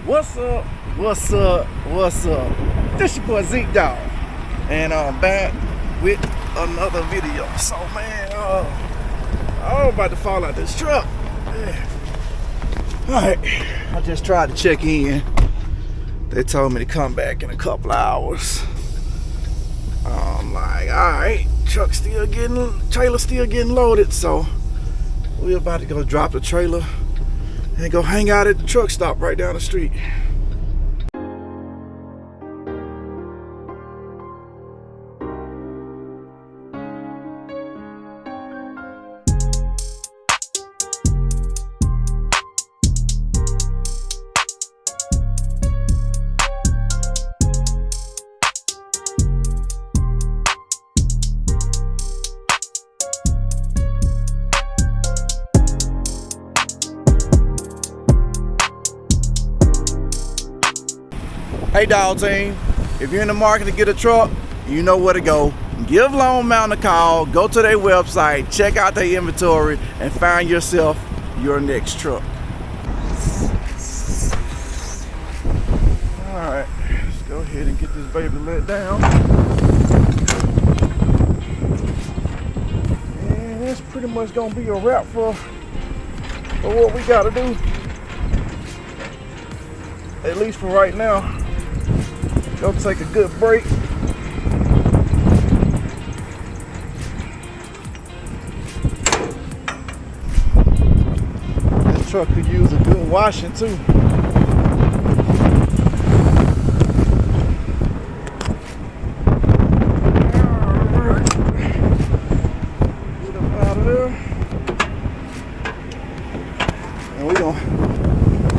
What's up? What's up? What's up? This your boy Zeke Dawg, and I'm back with another video. So man, I'm about to fall out this truck. Alright, I just tried to check in. They told me to come back in a couple hours. I'm like, alright, trailer still getting loaded, so we're about to go drop the trailer and go hang out at the truck stop right down the street. Hey Dawg team, if you're in the market to get a truck, you know where to go. Give Lone Mountain a call, go to their website, check out their inventory, and find yourself your next truck. Alright, let's go ahead and get this baby let down. And that's pretty much gonna be a wrap for what we gotta do. At least for right now. Go take a good break. This truck could use a good washing too. Get up out of there. And we're gonna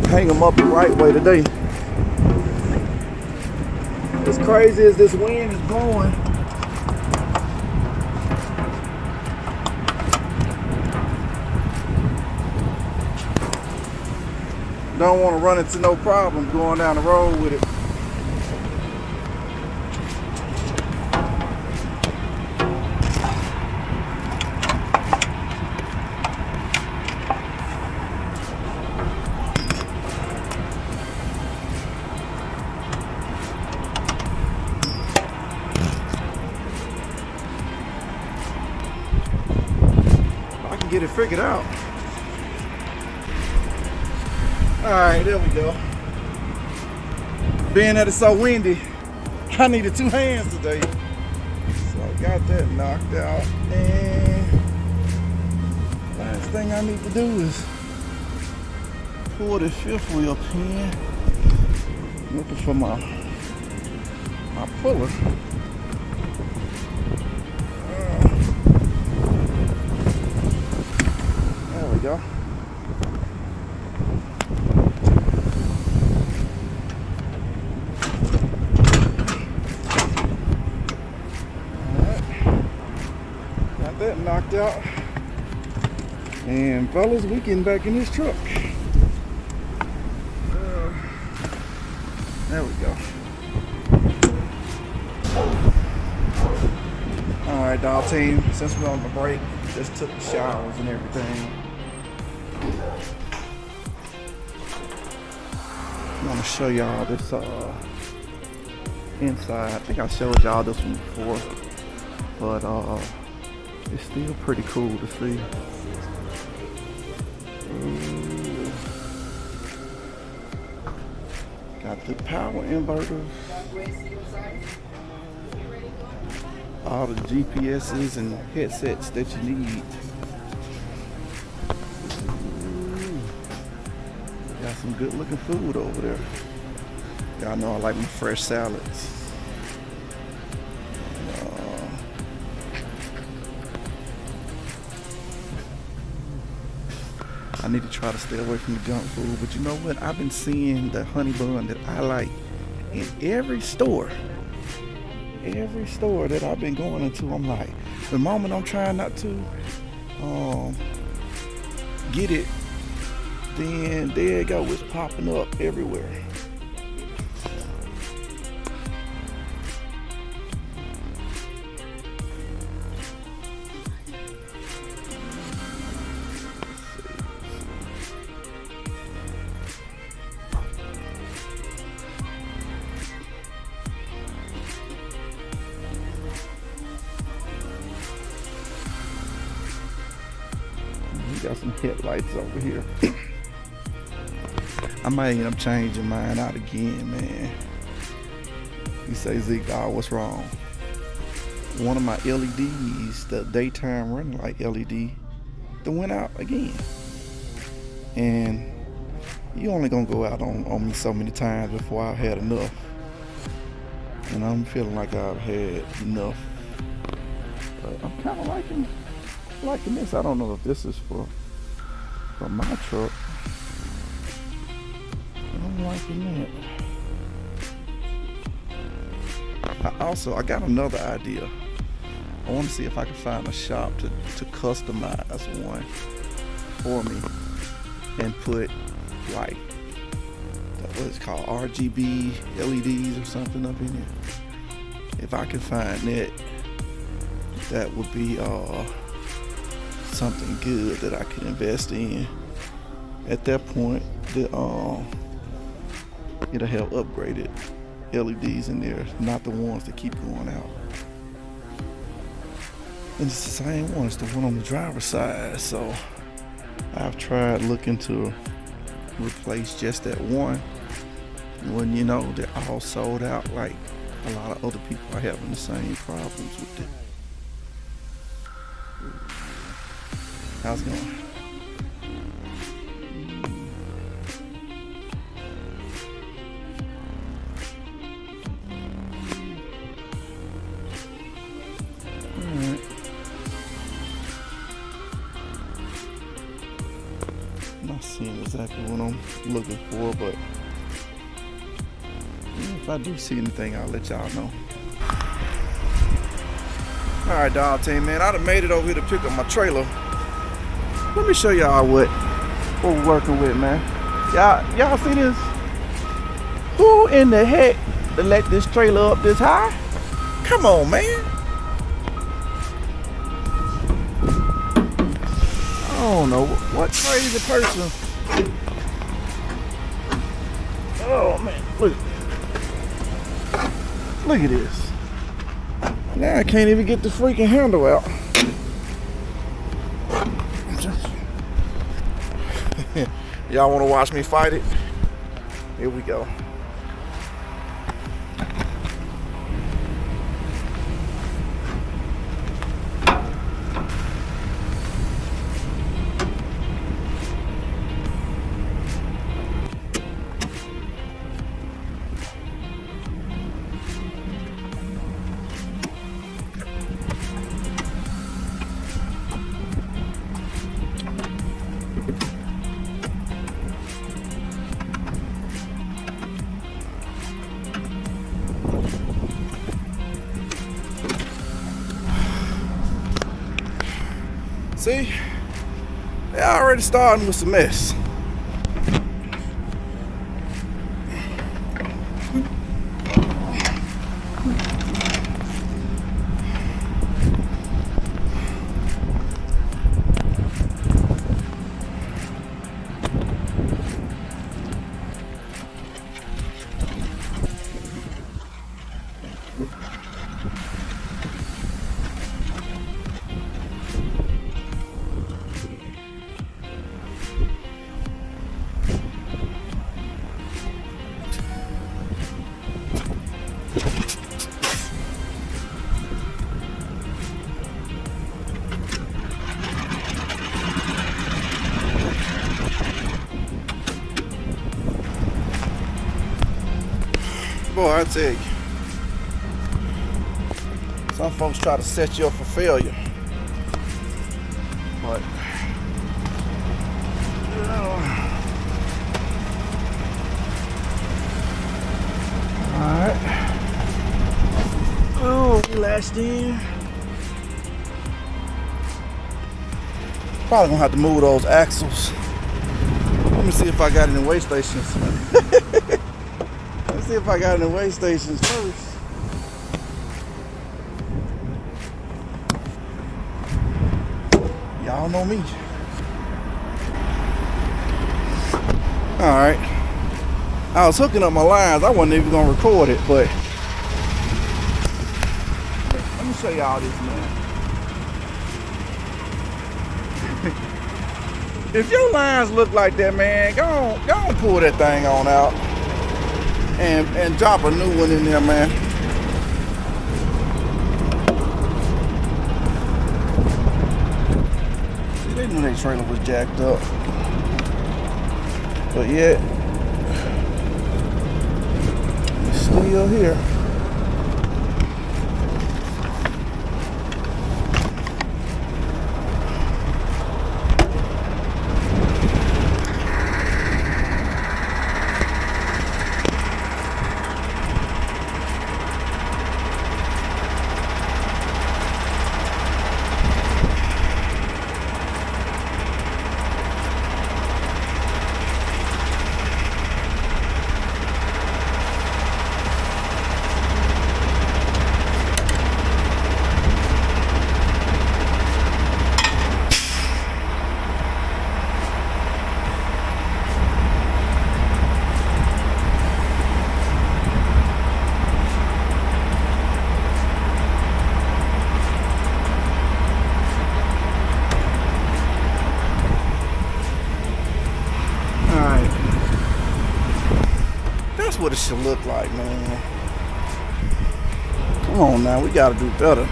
hang them up the right way today. As crazy as this wind is blowing, don't want to run into no problems going down the road with it. Get it figured out. Alright, there we go. Being that it's so windy, I needed two hands today. So I got that knocked out. And last thing I need to do is pull the fifth wheel pin. Looking for my puller. Go. Alright, got that knocked out, and fellas, we getting back in this truck. There we go. Alright, Dawg team, since we're on the break, just took the showers and everything. I want to show y'all this inside. I think I showed y'all this one before, but it's still pretty cool to see. Ooh. Got the power inverters, all the GPSs and headsets that you need. Got some good looking food over there. Y'all know I like my fresh salads. I need to try to stay away from the junk food, but you know what? I've been seeing the honey bun that I like in every store. Every store that I've been going into, I'm like, the moment I'm trying not to get it, then there you go, it's popping up everywhere. headlights over here. I might end up changing mine out again, man. You say, Zeke Dawg, what's wrong? One of my LEDs, the daytime running light LED, that went out again. And you only gonna go out on me so many times before I've had enough. And I'm feeling like I've had enough. But I'm kind of liking this. I don't know if this is for my truck. I'm liking that. I got another idea. I want to see if I can find a shop to customize one for me and put like what is it called, RGB LEDs or something up in it. If I can find that would be something good that I could invest in. At that point, it'll have upgraded LEDs in there, not the ones that keep going out. And it's the same one, it's the one on the driver's side. So I've tried looking to replace just that one. When you know they're all sold out, like a lot of other people are having the same problems with it. How's it going? Alright. Not seeing exactly what I'm looking for, but if I do see anything, I'll let y'all know. Alright, dog team, man, I done made it over here to pick up my trailer. Let me show y'all what we're working with, man. Y'all see this? Who in the heck to let this trailer up this high? Come on, man. I don't know what crazy person. Oh man, look at this. Now I can't even get the freaking handle out. Y'all want to watch me fight it? Here we go. See, they already starting with some mess. Boy, I tell you, some folks try to set you up for failure, but alright. Oh, we lashed in. Probably gonna have to move those axles. Let me see if I got any weigh stations. Let's see if I got any weigh stations first. Y'all know me. Alright. I was hooking up my lines. I wasn't even gonna record it, but let me show y'all this, man. If your lines look like that, man, go on pull that thing on out and drop a new one in there, man. See, they knew their trailer was jacked up, but yet it's still here. That's what it should look like, man. Come on now, we gotta do better.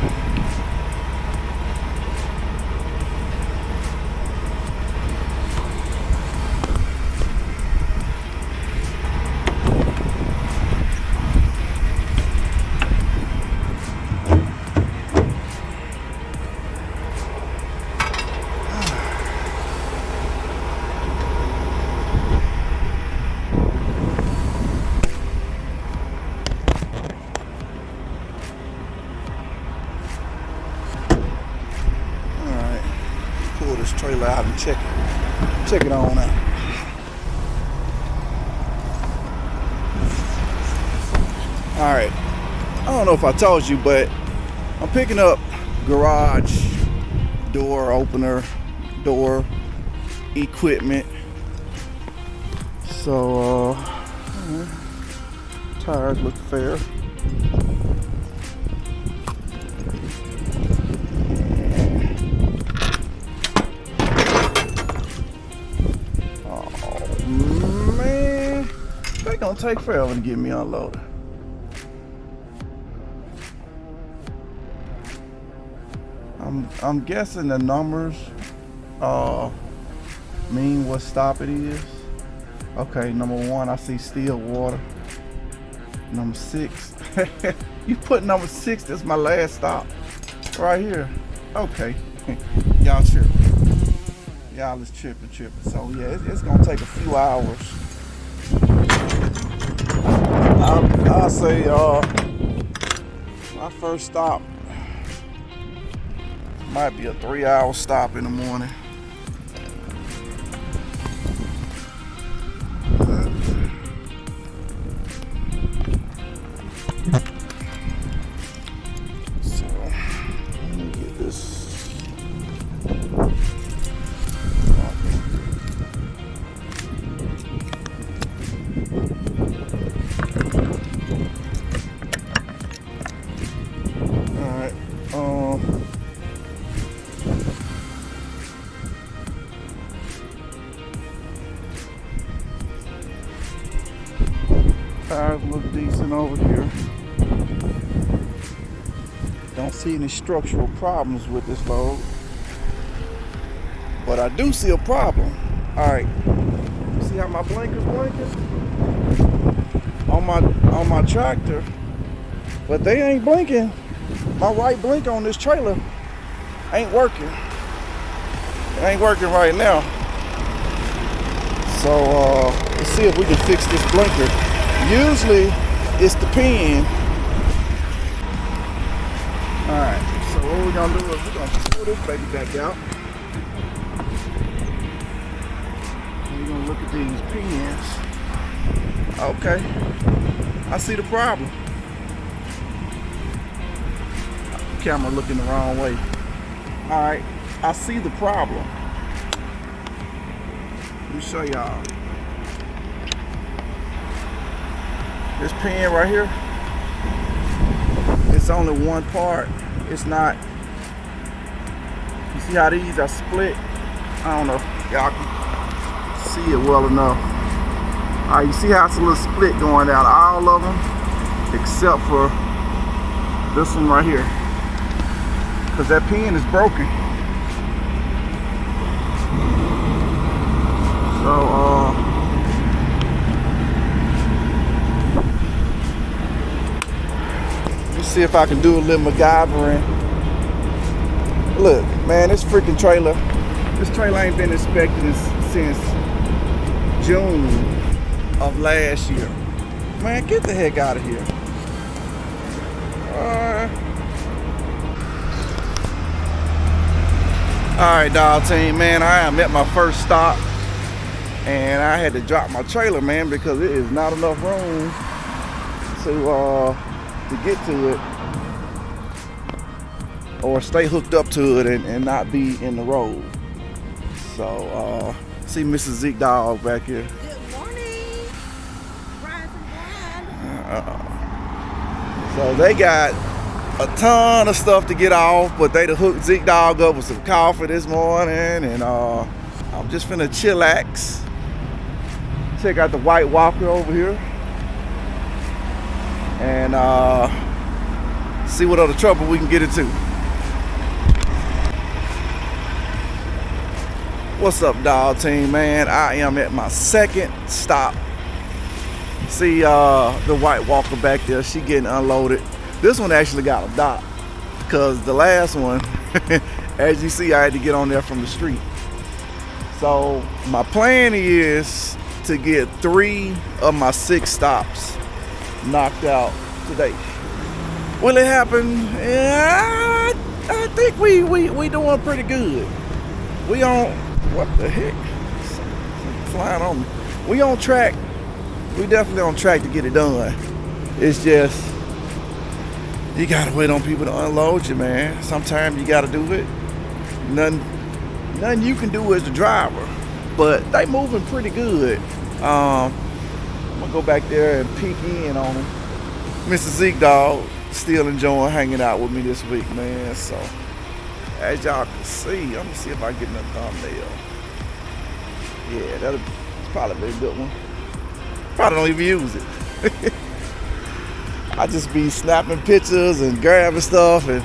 Pull this trailer out and check it on out. All right, I don't know if I told you, but I'm picking up garage door opener, door equipment. So tires look fair. They gonna take forever to get me unloaded. I'm guessing the numbers mean what stop it is. Okay, number 1, I see still water. Number 6, you put number 6. That's my last stop, right here. Okay, y'all tripping. Y'all is tripping. So yeah, it's gonna take a few hours. I'll say my first stop might be a 3-hour stop in the morning. So let me get this. Tires look decent over here. Don't see any structural problems with this load, but I do see a problem. All right, see how my blinker's blinking on my tractor, but they ain't blinking. My right blink on this trailer ain't working. It ain't working right now. So let's see if we can fix this blinker. Usually it's the pin. Alright, so what we're gonna do is we're gonna pull this baby back out. And we're gonna look at these pins. Okay, I see the problem. Camera looking the wrong way. Alright, I see the problem. Let me show y'all. This pin right here, it's only one part. It's not, you see how these are split? I don't know if y'all can see it well enough. All right, you see how it's a little split going down all of them, except for this one right here, because that pin is broken. So, let me see if I can do a little MacGyvering. Look, man, this freaking trailer. This trailer ain't been inspected since June of last year. Man, get the heck out of here. Alright, dog team, man, I am at my first stop. And I had to drop my trailer, man, because it is not enough room to get to it. Or stay hooked up to it and not be in the road. So, see Mrs. Zeke Dawg back here. Good morning. Rise and grind. So they got a ton of stuff to get off, but they done hooked Zeke Dawg up with some coffee this morning, and I'm just finna chillax. Check out the White Walker over here, and see what other trouble we can get into. What's up, dog team, man? I am at my second stop. See the White Walker back there, she getting unloaded. This one actually got a dock, because the last one, as you see, I had to get on there from the street. So my plan is to get 3 of my 6 stops knocked out today. Will it happen? Yeah, I think we doing pretty good. We on, what the heck? Something flying on me. We on track. We definitely on track to get it done. It's just, you gotta wait on people to unload you, man. Sometimes you gotta do it. Nothing you can do as the driver, but they moving pretty good. I'm gonna go back there and peek in on them. Mr. Zeke Dawg still enjoying hanging out with me this week, man. So as y'all can see, I'm gonna see if I can get in a thumbnail. Yeah, that'll probably be a good one. Probably don't even use it. I just be snapping pictures and grabbing stuff, and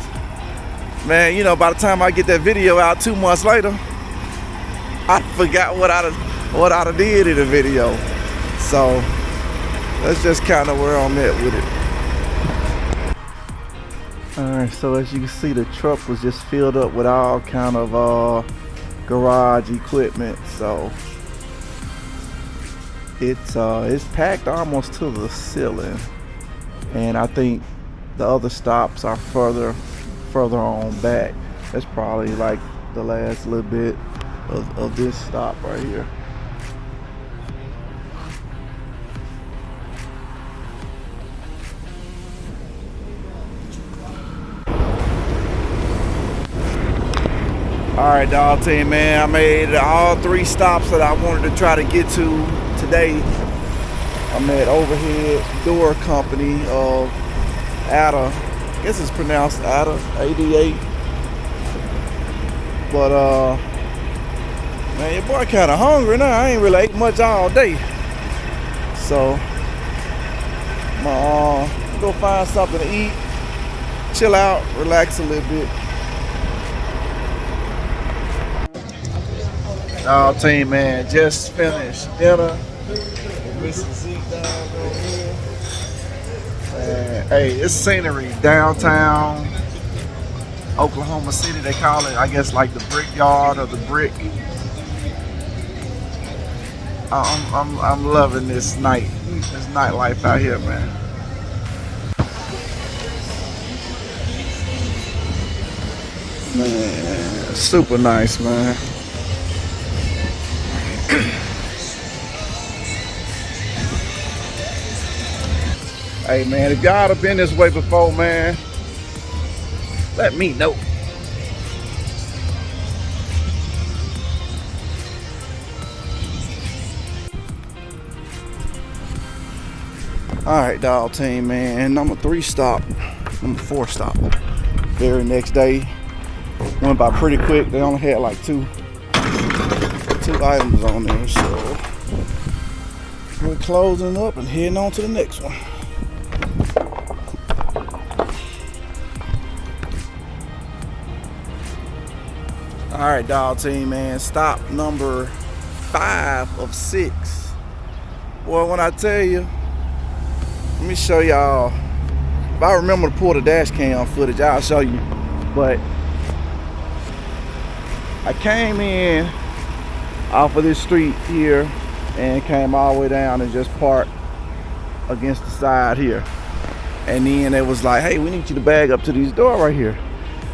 man, you know, by the time I get that video out 2 months later, I forgot what I done did in the video. So that's just kind of where I'm at with it. Alright, so as you can see, the truck was just filled up with all kind of garage equipment. So it's packed almost to the ceiling, and I think the other stops are further on back. That's probably like the last little bit of this stop right here. Alright, dog team, man, I made all 3 stops that I wanted to try to get to today. I'm at Overhead Door Company of Ada. I guess it's pronounced Ada, 88. But man, your boy kinda hungry now. I ain't really ate much all day. So I'm gonna go find something to eat, chill out, relax a little bit. Dog team, man, just finished dinner. Mr. Zeke Dawg over here. Hey, it's scenery downtown Oklahoma City. They call it, I guess, like the Brickyard or the Brick. I'm loving this nightlife out here, man. Man, super nice, man. Hey man, if y'all have been this way before, man, let me know. Alright, dog team, man, number 4 stop. Very next day. Went by pretty quick. They only had like two 2 items on there, so we're closing up and heading on to the next one. All right, dog team, man. Stop number 5 of 6. Well, when I tell you, let me show y'all. If I remember to pull the dash cam footage, I'll show you. But I came in off of this street here and came all the way down and just parked against the side here. And then it was like, hey, we need you to bag up to these doors right here.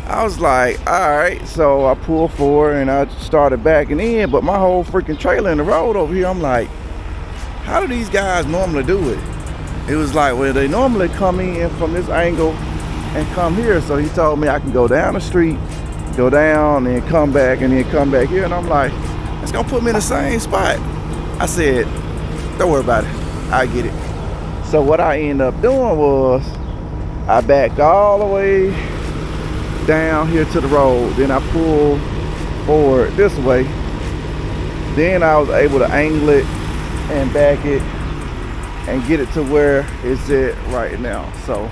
I was like, all right. So I pulled forward and I started backing in, but my whole freaking trailer in the road over here, I'm like, how do these guys normally do it? It was like, well, they normally come in from this angle and come here. So he told me I can go down the street, go down and come back and then come back here. And I'm like, it's gonna put me in the same spot. I said, don't worry about it, I get it. So what I ended up doing was I backed all the way down here to the road, then I pulled forward this way, then I was able to angle it and back it and get it to where it's at right now. So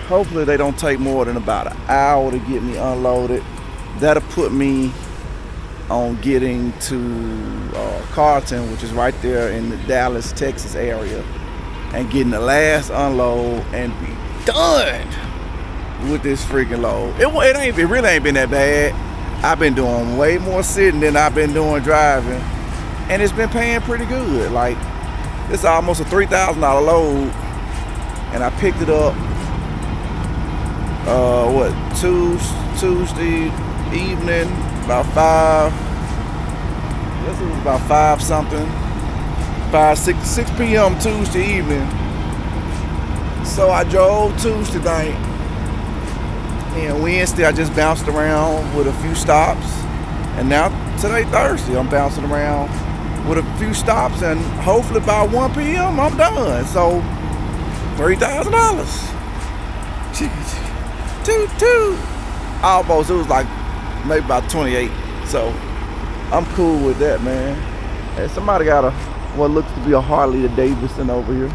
hopefully they don't take more than about an hour to get me unloaded. That'll put me on getting to Carlton, which is right there in the Dallas, Texas area, and getting the last unload and be done with this freaking load. It really ain't been that bad. I've been doing way more sitting than I've been doing driving, and it's been paying pretty good. Like, it's almost a $3,000 load, and I picked it up Tuesday evening about 5. I guess it was about 5 something, 6 p.m. Tuesday evening. So I drove Tuesday night, and Wednesday I just bounced around with a few stops, and now today Thursday I'm bouncing around with a few stops, and hopefully by 1 p.m. I'm done. So $3,000. Almost. It was like maybe about 28. So I'm cool with that, man. Hey, somebody got what looks to be a Harley Davidson over here,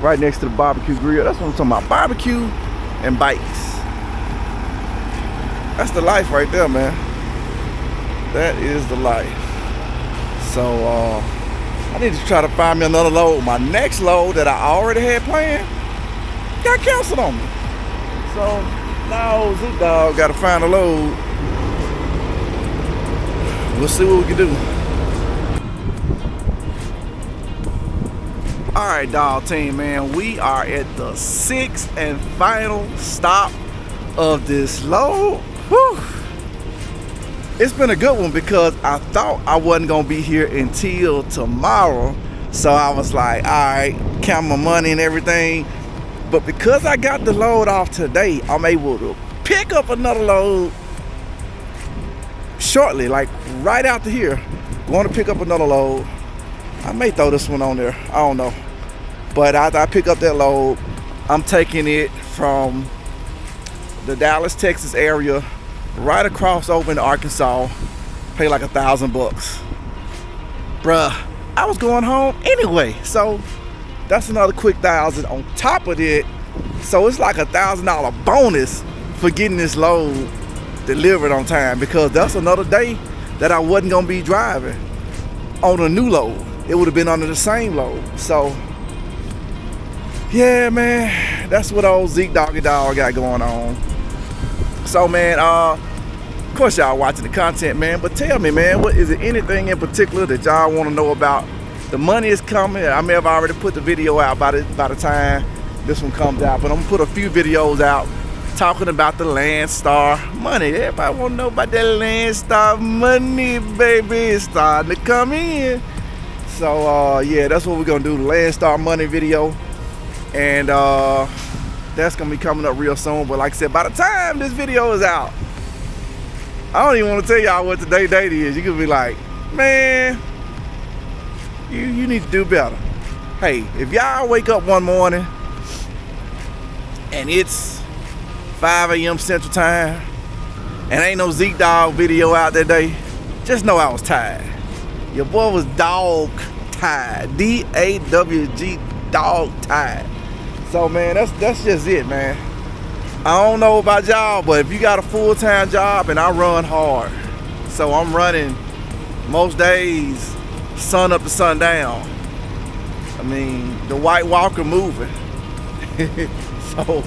right next to the barbecue grill. That's what I'm talking about. Barbecue and bikes. That's the life right there, man. That is the life. So I need to try to find me another load. My next load that I already had planned got canceled on me. So now Zeke Dawg got to find a load. We'll see what we can do. All right, dog team, man, we are at the 6th and final stop of this load. Whew. It's been a good one because I thought I wasn't gonna be here until tomorrow. So I was like, all right, count my money and everything. But because I got the load off today, I'm able to pick up another load shortly, like right after here. Going to pick up another load. I may throw this one on there, I don't know. But after I pick up that load, I'm taking it from the Dallas, Texas area right across over into Arkansas. Pay like $1,000. Bruh, I was going home anyway. So that's another quick $1,000 on top of it. So it's like $1,000 bonus for getting this load delivered on time, because that's another day that I wasn't gonna be driving on a new load. It would have been under the same load. So yeah, man, that's what old ZEKEDAWG got going on. So man, of course y'all watching the content, man, but tell me, man, what is it, anything in particular that y'all want to know about? The money is coming. I may have already put the video out by the time this one comes out, but I'm gonna put a few videos out talking about the Landstar money. Everybody want to know about that Landstar money, baby. It's starting to come in. So yeah, that's what we're gonna do, the Landstar money video, and that's gonna be coming up real soon. But like I said, by the time this video is out, I don't even want to tell y'all what today's date is. You could be like, man, you need to do better. Hey, if y'all wake up one morning and it's 5 a.m. Central Time and ain't no Zeke Dawg video out that day, just know I was tired. Your boy was dog tired. D-A-W-G, dog tired. So man, that's just it, man. I don't know about y'all, but if you got a full-time job, and I run hard, so I'm running most days sun up to sundown. I mean, the White Walker moving. So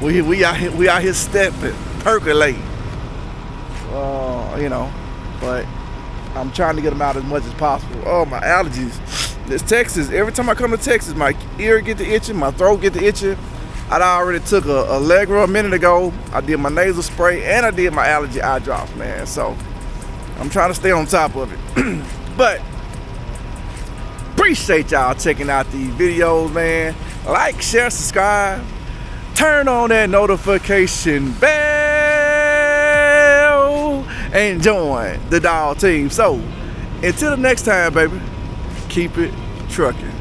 we out here stepping, percolating. You know, but I'm trying to get them out as much as possible. Oh, my allergies. This Texas, every time I come to Texas, my ear get to itching, my throat get to itching. I already took a Allegra a minute ago. I did my nasal spray, and I did my allergy eye drops, man. So I'm trying to stay on top of it. But appreciate y'all checking out these videos, man. Like, share, subscribe. Turn on that notification bell and join the Dawg team. So until the next time, baby, keep it trucking.